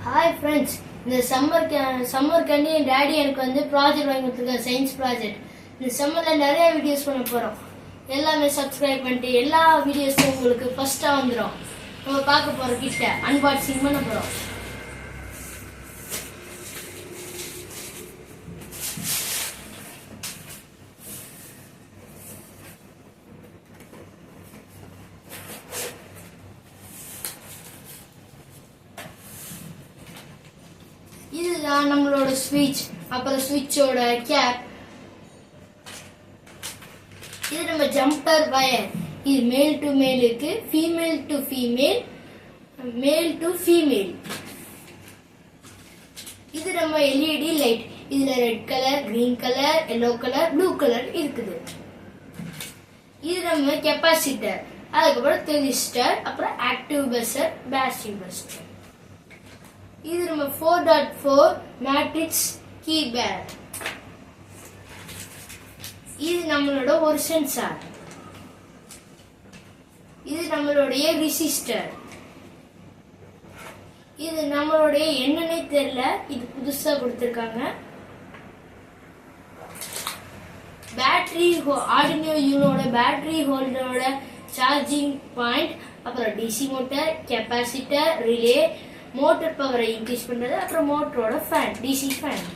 Hi friends, இந்த சம்மர்க்காண்டி என் daddy எனக்கு வந்து ப்ராஜெக்ட் வாங்கி கொடுத்துருக்காங்க, சயின்ஸ் ப்ராஜெக்ட். இந்த சம்மரில் நிறைய வீடியோஸ் பண்ண போகிறோம். எல்லாமே சப்ஸ்கிரைப் பண்ணிட்டு எல்லா வீடியோஸும் உங்களுக்கு ஃபர்ஸ்ட்டாக வந்துடும். நம்ம பார்க்க போகிற கிட்ட அன்பாக்சிங் பண்ண போகிறோம். இதுதான் நம்மளோட ஸ்விட்ச், அப்புறம் ஸ்விட்சோட கேப். இது நம்ம ஜம்பர் வயர். இது மேல் டு மேல் இருக்கு, ஃபீமேல் டு ஃபீமேல், மேல் டு ஃபீமேல். இது நம்ம எல்இடி லைட். இதுல red colour, green colour, yellow colour, blue colour இருக்குது. இது நம்ம கெப்பாசிட்டர், அதுக்கப்புறம் தெலிஸ்டர், அப்புறம் ஆக்டிவ் பஸ்ஸர், பேட்டரி பஸ்ஸர். இது நம்ம 4.4 மேட்ரிக்ஸ் கீபேட். இது நம்மளோட ஒரு சென்சார். இது நம்மளுடைய ரெசிஸ்டர். இது நம்மளுடைய என்னன்னே தெரியல, இது புதுசா கொடுத்திருக்காங்க. பேட்டரி ஆர்டினோ யூனோட பேட்டரி ஹோல்டரோட சார்ஜிங் பாயிண்ட், அப்புறம் DC motor, capacitor, relay, motor பவரை இன்க்ரீஸ் பண்றது, அப்புறம் மோட்டரோட ஃபேன், டிசி ஃபேன்.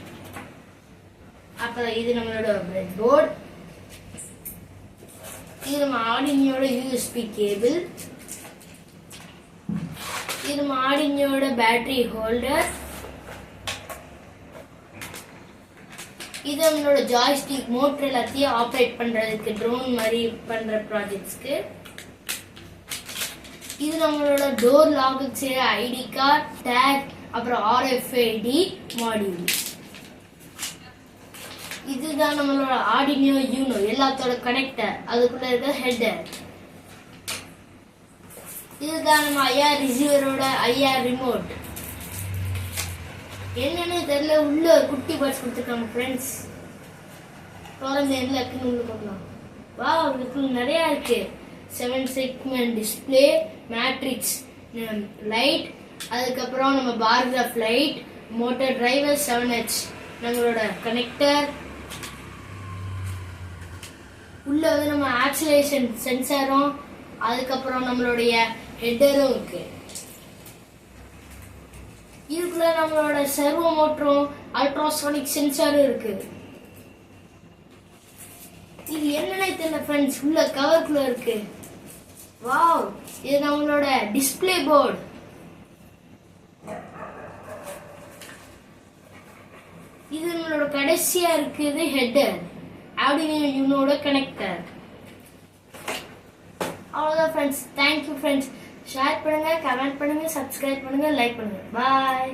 அப்புறம் இது நம்மளோட பிரெட் போர்டு. இது நம்ம ஆர்டினோட யூஎஸ்பி கேபிள். இது நம்ம ஆர்டினோட பேட்டரி ஹோல்டர். இது நம்மளோட ஜாய்ஸ்டிக், மோட்டர் எல்லாத்தையும் ஆப்ரேட் பண்றதுக்கு, ட்ரோன் மாதிரி பண்ற ப்ராஜெக்ட்ஸ்க்கு. இது நம்மளோட டோர் லாக் செய்யற ஐடி கார்டு, டேக், அப்புறம் RFID மாடியூல். இதுதான் நம்மளோட ஆர்டினோ யூனோ, எல்லாத்தோட கனெக்டர், அதுக்குள்ள இருக்க ஹெட்டர். இதுதான் நம்ம ஐஆர் ரிசீவரோட ஐஆர் ரிமோட். என்னன்னு தெரியல, உள்ள ஒரு குட்டி பாக்ஸ் கொடுத்துருக்காங்க ஃப்ரெண்ட்ஸ். குழந்தை எந்த இருக்குன்னு உள்ள போகலாம். வா, இதுக்குள்ள நிறைய இருக்கு. 7 செக்மெண்ட் டிஸ்பிளே, மேட்ரிக்ஸ் லைட், அதுக்கப்புறம் நம்ம bar graph light, motor driver 7H, நம்மளோட கனெக்டர். உள்ள வந்து நம்ம ஆக்சிலேஷன் சென்சாரும், அதுக்கப்புறம் நம்மளுடைய ஹெட்டரும் இருக்கு. இதுக்குள்ள நம்மளோட சர்வோ மோட்டரும் அல்ட்ராசானிக் சென்சாரும் இருக்கு. இது என்னன்னு தெரியல ஃப்ரெண்ட்ஸ், உள்ள கவருக்குள்ள இருக்கு. வாவ், இது நம்மளோட டிஸ்பிளே போர்டு. இது நம்மளோட கடைசியா இருக்குது ஹெட்டர், ஆர்டினோ யூனோட கனெக்டர். அவ்வளவுதான் ஃப்ரெண்ட்ஸ். Thank you friends. ஷேர் பண்ணுங்க, கமெண்ட் பண்ணுங்க, சப்ஸ்கிரைப் பண்ணுங்க, லைக் பண்ணுங்க. பாய்.